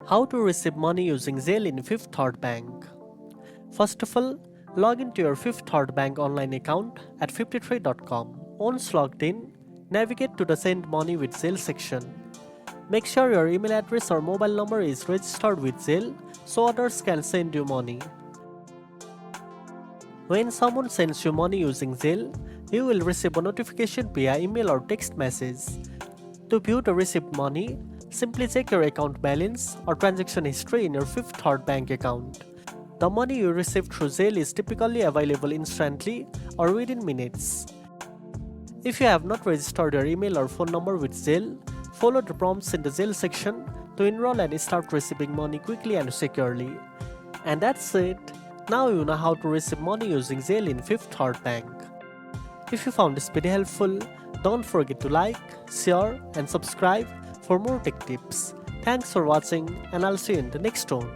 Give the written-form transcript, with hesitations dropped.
How to receive money using Zelle in Fifth Third Bank. First of all, log into your Fifth Third Bank online account at 53.com. Once logged in, navigate to the Send Money with Zelle section. Make sure your email address or mobile number is registered with Zelle so others can send you money. When someone sends you money using Zelle, you will receive a notification via email or text message. To view the received money, simply check your account balance or transaction history in your Fifth Third Bank account. The money you receive through Zelle is typically available instantly or within minutes. If you have not registered your email or phone number with Zelle, follow the prompts in the Zelle section to enroll and start receiving money quickly and securely. And that's it. Now you know how to receive money using Zelle in Fifth Third Bank. If you found this video helpful, don't forget to like, share and subscribe for more tech tips. Thanks for watching and I'll see you in the next one.